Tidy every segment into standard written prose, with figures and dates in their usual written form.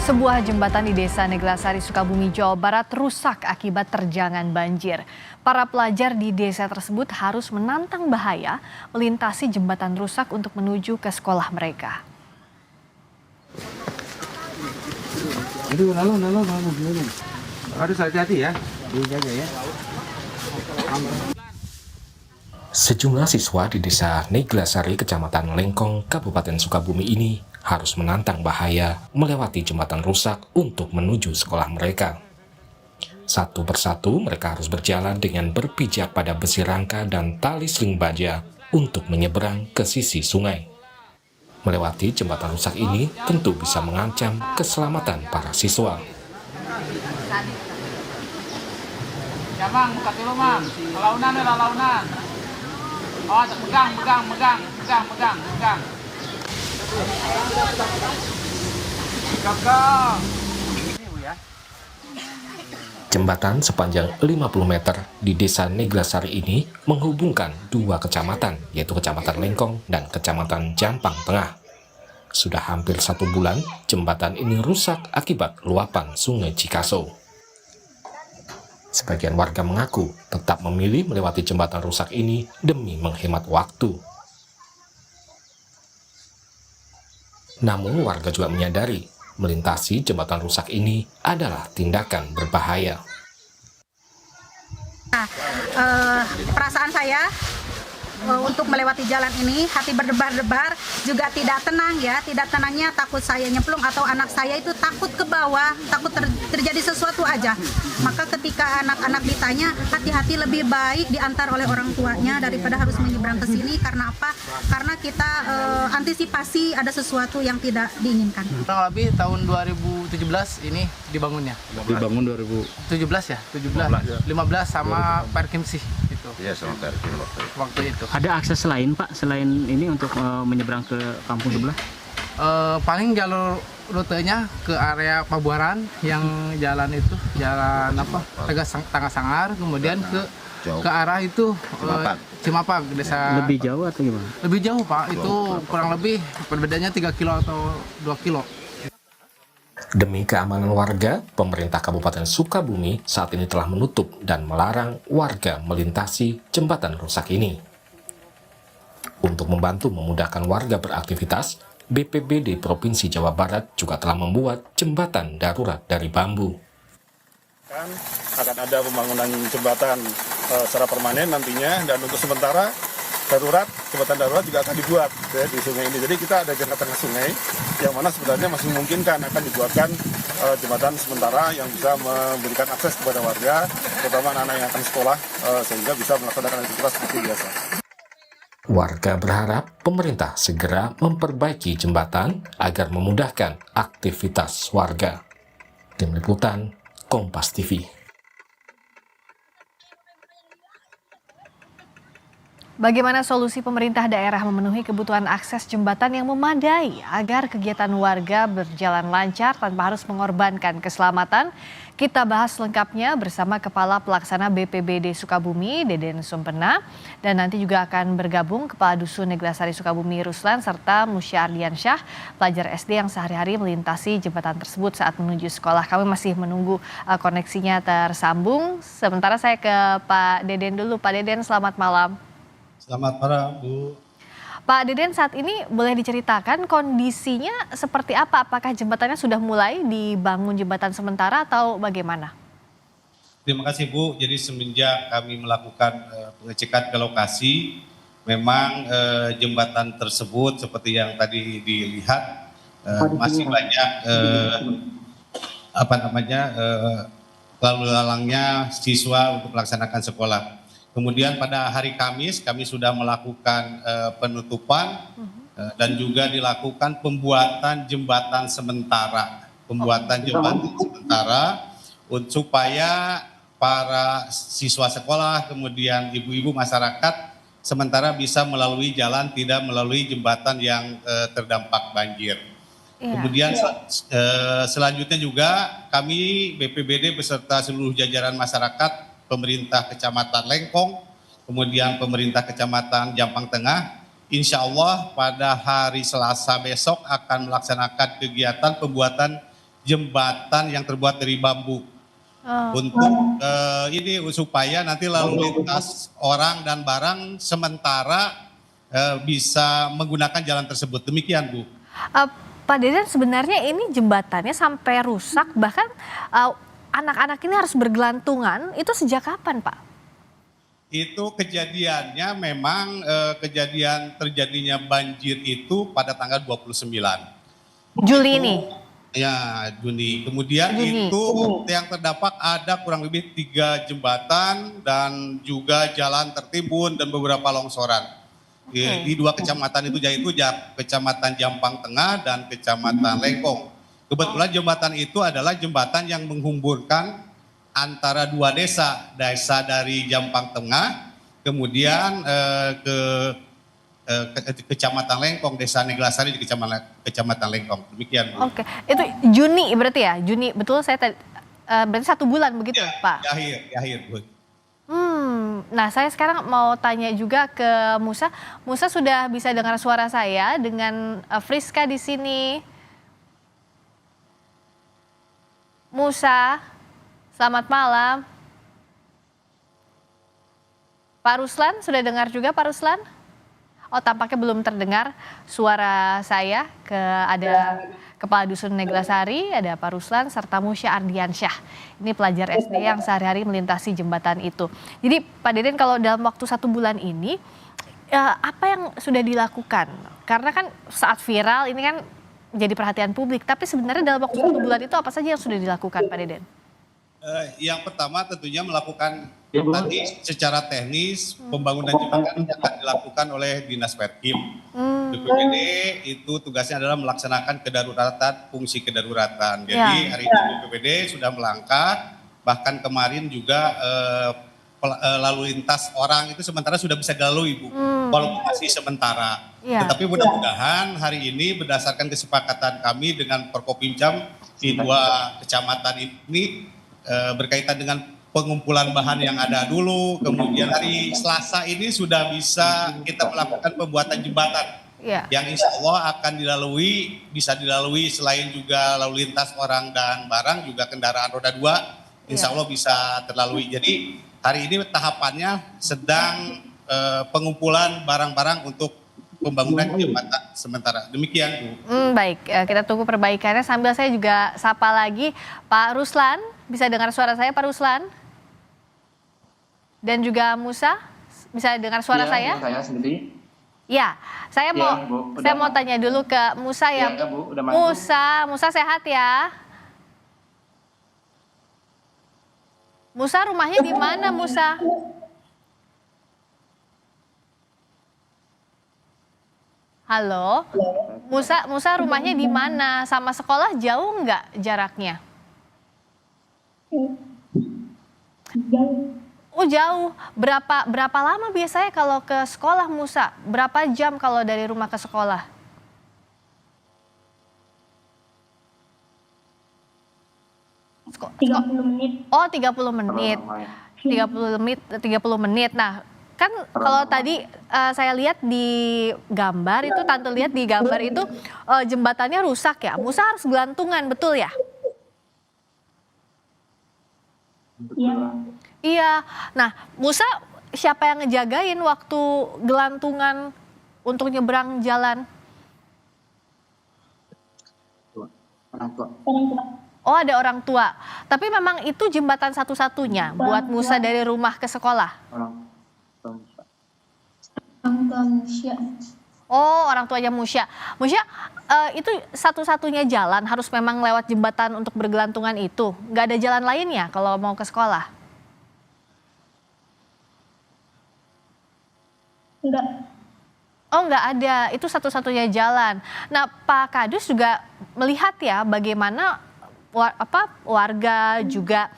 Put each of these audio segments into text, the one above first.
Sebuah jembatan di Desa Neglasari, Sukabumi, Jawa Barat rusak akibat terjangan banjir. Para pelajar di desa tersebut harus menantang bahaya melintasi jembatan rusak untuk menuju ke sekolah mereka. Aduh, lalu. Harus hati-hati ya. Dijaga ya. Sejumlah siswa di Desa Neglasari, Kecamatan Lengkong, Kabupaten Sukabumi ini harus menantang bahaya melewati jembatan rusak untuk menuju sekolah mereka. Satu persatu mereka harus berjalan dengan berpijak pada besi rangka dan tali seling baja untuk menyeberang ke sisi sungai. Melewati jembatan rusak ini tentu bisa mengancam keselamatan para siswa. Ya Mang, buka dulu Mang. Launan ya launan. Oh, megang. Kakak. Jembatan sepanjang 50 meter di Desa Neglasari ini menghubungkan dua kecamatan, yaitu Kecamatan Lengkong dan Kecamatan Jampang Tengah. Sudah hampir 1 bulan, jembatan ini rusak akibat luapan Sungai Cikaso. Sebagian warga mengaku tetap memilih melewati jembatan rusak ini demi menghemat waktu. Namun warga juga menyadari melintasi jembatan rusak ini adalah tindakan berbahaya. Nah, perasaan saya untuk melewati jalan ini, hati berdebar-debar, juga tidak tenang ya. Tidak tenangnya takut saya nyemplung atau anak saya itu takut ke bawah, takut terjadi sesuatu aja. Maka ketika anak-anak ditanya, hati-hati lebih baik diantar oleh orang tuanya daripada harus menyeberang ke sini. Karena apa? Karena kita antisipasi ada sesuatu yang tidak diinginkan. Kurang lebih tahun 2017 ini dibangunnya. Dibangun 17 ya? 15 sama Perkimsih itu. Iya, sama Perkim Waktu itu. Ada akses lain Pak, selain ini untuk menyeberang ke kampung sebelah? Paling jalur rutenya ke area Pabuaran yang jalan itu, jalan apa? Tangga Sangar, kemudian ke arah itu Cimapak, desa. Lebih jauh atau gimana? Lebih jauh Pak, itu kurang lebih perbedaannya 3 kilo atau 2 kilo. Demi keamanan warga, pemerintah Kabupaten Sukabumi saat ini telah menutup dan melarang warga melintasi jembatan rusak ini. Untuk membantu memudahkan warga beraktivitas, BPBD Provinsi Jawa Barat juga telah membuat jembatan darurat dari bambu. Akan ada pembangunan jembatan secara permanen nantinya, dan untuk sementara jembatan darurat juga akan dibuat ya, di sungai ini. Jadi kita ada jangka tengah sungai yang mana sebenarnya masih memungkinkan akan dibuatkan jembatan sementara yang bisa memberikan akses kepada warga, terutama anak-anak yang akan sekolah, sehingga bisa melaksanakan aktivitas seperti biasa. Warga berharap pemerintah segera memperbaiki jembatan agar memudahkan aktivitas warga. Tim Liputan Kompas TV. Bagaimana solusi pemerintah daerah memenuhi kebutuhan akses jembatan yang memadai agar kegiatan warga berjalan lancar tanpa harus mengorbankan keselamatan? Kita bahas lengkapnya bersama Kepala Pelaksana BPBD Sukabumi, Deden Sumpena, dan nanti juga akan bergabung Kepala Dusun Neglasari Sukabumi, Ruslan, serta Musya Ardiansyah, pelajar SD yang sehari-hari melintasi jembatan tersebut saat menuju sekolah. Kami masih menunggu koneksinya tersambung. Sementara saya ke Pak Deden dulu. Pak Deden, selamat malam. Selamat malam, Bu. Pak Deden, saat ini boleh diceritakan kondisinya seperti apa? Apakah jembatannya sudah mulai dibangun jembatan sementara atau bagaimana? Terima kasih, Bu. Jadi semenjak kami melakukan pengecekan ke lokasi, memang jembatan tersebut seperti yang tadi dilihat masih banyak lalu lalangnya siswa untuk melaksanakan sekolah. Kemudian pada hari Kamis kami sudah melakukan penutupan dan juga dilakukan pembuatan jembatan sementara. Supaya para siswa sekolah, kemudian ibu-ibu masyarakat sementara bisa melalui jalan, tidak melalui jembatan yang terdampak banjir. Kemudian selanjutnya juga kami BPBD beserta seluruh jajaran masyarakat, pemerintah Kecamatan Lengkong, kemudian pemerintah Kecamatan Jampang Tengah, insya Allah pada hari Selasa besok akan melaksanakan kegiatan pembuatan jembatan yang terbuat dari bambu. Oh. Untuk ini supaya nanti lalu lintas orang dan barang sementara bisa menggunakan jalan tersebut. Demikian, Bu. Pak Deden, sebenarnya ini jembatannya sampai rusak, bahkan anak-anak ini harus bergelantungan, itu sejak kapan, Pak? Itu kejadiannya memang kejadian terjadinya banjir itu pada tanggal 29. Juli ini? Ya, Juni. Kemudian Juni. itu yang terdampak ada kurang lebih 3 jembatan dan juga jalan tertimbun dan beberapa longsoran. Di 2 kecamatan itu, yaitu Kecamatan Jampang Tengah dan Kecamatan Lengkong. Kebetulan jembatan itu adalah jembatan yang menghubungkan antara 2 desa, desa dari Jampang Tengah, kemudian ke Kecamatan Lengkong, Desa Neglasari di Kecamatan Lengkong. Demikian, Bu. Oke, itu Juni berarti ya? Juni, betul saya tadi, berarti 1 bulan begitu, Ya, Pak? di akhir, Bu. Nah saya sekarang mau tanya juga ke Musa. Musa sudah bisa dengar suara saya dengan Friska di sini. Musa, selamat malam. Pak Ruslan, sudah dengar juga Pak Ruslan? Oh, tampaknya belum terdengar suara saya. Ada Kepala Dusun Neglasari, ada Pak Ruslan, serta Musya Ardiansyah. Ini pelajar SD yang sehari-hari melintasi jembatan itu. Jadi Pak Deden, kalau dalam waktu 1 bulan ini, apa yang sudah dilakukan? Karena kan saat viral ini kan jadi perhatian publik, tapi sebenarnya dalam waktu 1 bulan itu apa saja yang sudah dilakukan, Pak Deden? Yang pertama tentunya melakukan tadi secara teknis pembangunan jembatan yang akan dilakukan oleh Dinas Perkim. BPBD itu tugasnya adalah melaksanakan kedaruratan, fungsi kedaruratan. Jadi hari ini BPBD sudah melangkah, bahkan kemarin juga lalu lintas orang itu sementara sudah bisa dilalui, Bu, walaupun masih sementara. Tetapi mudah-mudahan hari ini berdasarkan kesepakatan kami dengan Forkopimjam di 2 kecamatan ini berkaitan dengan pengumpulan bahan yang ada dulu, kemudian hari Selasa ini sudah bisa kita melakukan pembuatan jembatan yang insya Allah akan bisa dilalui selain juga lalu lintas orang dan barang, juga kendaraan roda 2 insya Allah bisa terlalui. Jadi hari ini tahapannya sedang pengumpulan barang-barang untuk pembangunan jembatan sementara. Demikian, Bu. Baik, kita tunggu perbaikannya. Sambil saya juga sapa lagi Pak Ruslan. Bisa dengar suara saya, Pak Ruslan? Dan juga Musa, bisa dengar suara saya? Saya sendiri. Ya, saya mau tanya dulu ke Musa ya. Bu, udah masuk. Musa sehat ya? Musa, rumahnya di mana, Musa? Halo, Musa rumahnya di mana? Sama sekolah jauh nggak jaraknya? Oh, jauh. Berapa lama biasanya kalau ke sekolah, Musa? Berapa jam kalau dari rumah ke sekolah? Kok 30 menit. Oh, 30 menit. 30 menit. Nah, kan kalau tadi saya lihat di gambar itu, Tante lihat di gambar itu jembatannya rusak ya. Musa harus gelantungan, betul ya? Iya. Iya. Nah, Musa siapa yang ngejagain waktu gelantungan untuk nyebrang jalan? Orang tua. Oh, ada orang tua. Tapi memang itu jembatan satu-satunya buat Musa dari rumah ke sekolah? Orang tua Musya. Oh, orang tuanya Musya. Musya, itu satu-satunya jalan harus memang lewat jembatan untuk bergelantungan itu? Nggak ada jalan lainnya kalau mau ke sekolah? Enggak. Oh, nggak ada. Itu satu-satunya jalan. Nah, Pak Kadus juga melihat ya bagaimana warga juga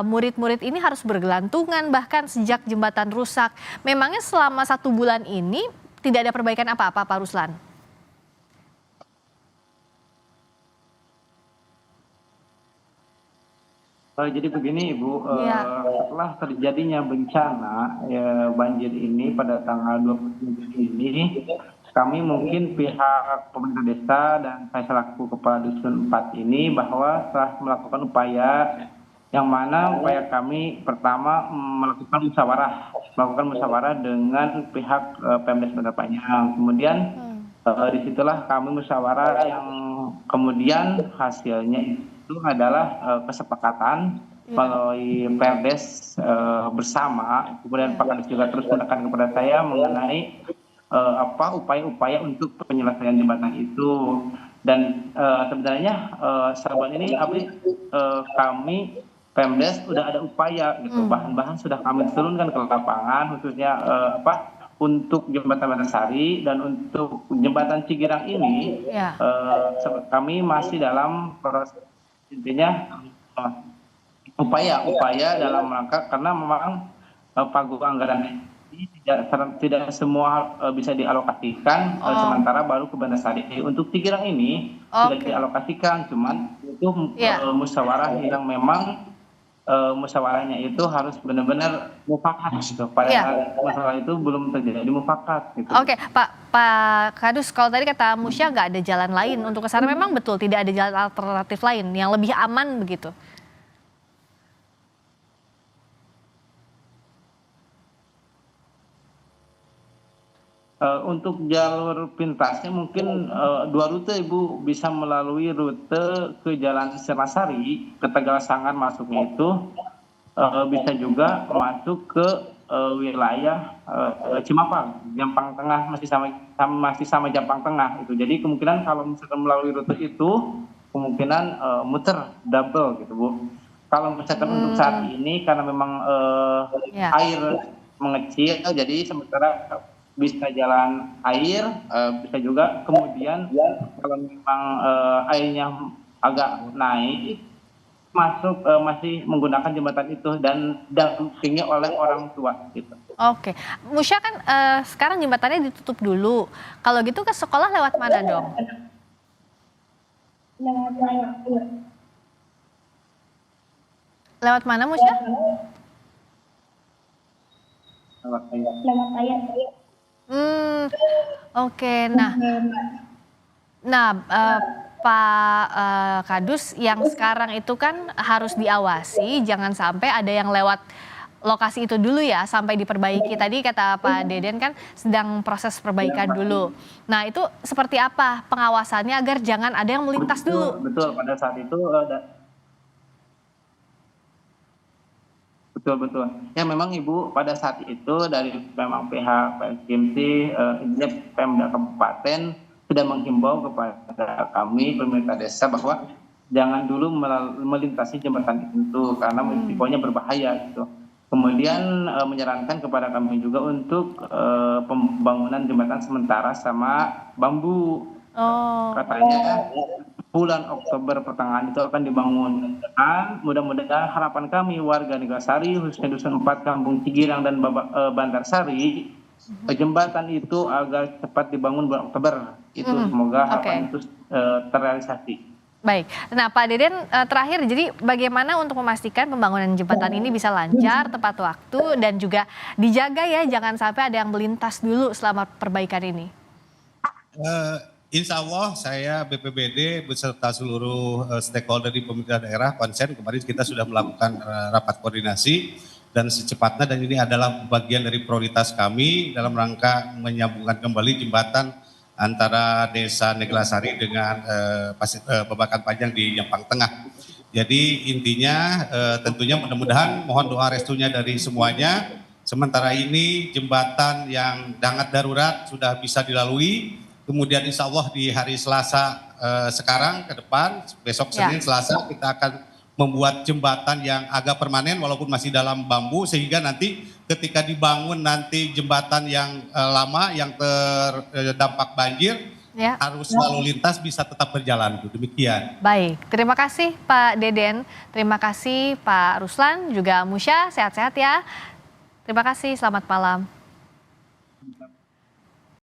murid-murid ini harus bergelantungan bahkan sejak jembatan rusak. Memangnya selama 1 bulan ini tidak ada perbaikan apa-apa, Pak Ruslan? Jadi begini, Ibu, setelah terjadinya bencana banjir ini pada tanggal 27 ini, kami mungkin pihak pemerintah desa dan saya selaku kepala dusun 4 ini bahwa telah melakukan upaya yang mana upaya kami pertama melakukan musyawarah dengan pihak Pemdes Bandar Panjang. Kemudian disitulah kami musyawarah yang kemudian hasilnya itu adalah kesepakatan melalui Perdes bersama. Kemudian Pak Kadis juga terus menekan kepada saya mengenai upaya-upaya untuk penyelesaian jembatan itu. Dan sebenarnya selama ini kami Pemdes sudah ada upaya gitu, bahan-bahan sudah kami turunkan ke lapangan, khususnya untuk jembatan Bantarsari dan untuk jembatan Cigirang ini kami masih dalam proses, intinya upaya dalam rangka, karena memang pagu anggaran ini tidak semua bisa dialokasikan, sementara baru ke Bantarsari. Untuk Cigirang ini sudah dialokasikan, cuman itu musyawarah yang memang musyawarahnya itu harus benar-benar mufakat gitu. Pada saat masalah itu belum terjadi mufakat gitu. Oke, Pak Kadus, kalau tadi kata Musya nggak ada jalan lain untuk ke sana, memang betul tidak ada jalan alternatif lain yang lebih aman begitu? Untuk jalur pintasnya mungkin 2 rute Ibu, bisa melalui rute ke Jalan Sernasari ke Tegal-Sanggar masuknya itu, bisa juga masuk ke wilayah Cimapang, Jampang Tengah, masih sama Jampang Tengah itu. Jadi kemungkinan kalau misalkan melalui rute itu kemungkinan muter double gitu Bu. Kalau misalkan untuk saat ini karena memang air mengecil, jadi sementara bisa jalan air, bisa juga kemudian kalau memang airnya agak naik masuk masih menggunakan jembatan itu dan didampingi oleh orang tua gitu. Oke, Musya kan sekarang jembatannya ditutup dulu. Kalau gitu ke sekolah lewat mana dong? Lewat mana Musya? Lewat ayat. Oke. Nah, Pak Kadus, yang sekarang itu kan harus diawasi, jangan sampai ada yang lewat lokasi itu dulu ya sampai diperbaiki. Tadi kata Pak Deden kan sedang proses perbaikan dulu. Nah, itu seperti apa pengawasannya agar jangan ada yang melintas dulu? Betul, pada saat itu betul. Ya memang Ibu, pada saat itu dari memang pihak PSKMT, Pemda Kabupaten sudah menghimbau kepada kami pemerintah desa bahwa jangan dulu melintasi jembatan itu karena risikonya berbahaya gitu. Kemudian menyarankan kepada kami juga untuk pembangunan jembatan sementara sama bambu. Katanya bulan Oktober pertengahan itu akan dibangun. Dan mudah-mudahan harapan kami warga Neglasari, khususnya Dusun 4 Kampung Cigirang dan Bantarsari, jembatan itu agar cepat dibangun bulan Oktober. Itu semoga harapan itu terrealisasi. Baik, nah Pak Deden terakhir, jadi bagaimana untuk memastikan pembangunan jembatan ini bisa lancar, tepat waktu, dan juga dijaga ya, jangan sampai ada yang melintas dulu selama perbaikan ini? Insya Allah saya BPBD beserta seluruh stakeholder di pemerintah daerah konsen, kemarin kita sudah melakukan rapat koordinasi dan secepatnya, dan ini adalah bagian dari prioritas kami dalam rangka menyambungkan kembali jembatan antara desa Neglasari dengan Babakan Panjang di Jampang Tengah. Jadi intinya tentunya mudah-mudahan mohon doa restunya dari semuanya. Sementara ini jembatan yang sangat darurat sudah bisa dilalui. Kemudian insya Allah di hari Selasa sekarang ke depan, besok Senin Selasa kita akan membuat jembatan yang agak permanen walaupun masih dalam bambu, sehingga nanti ketika dibangun nanti jembatan yang lama yang terdampak banjir harus lalu lintas bisa tetap berjalan. Demikian. Baik, terima kasih Pak Deden, terima kasih Pak Ruslan, juga Musya, sehat-sehat ya. Terima kasih, selamat malam.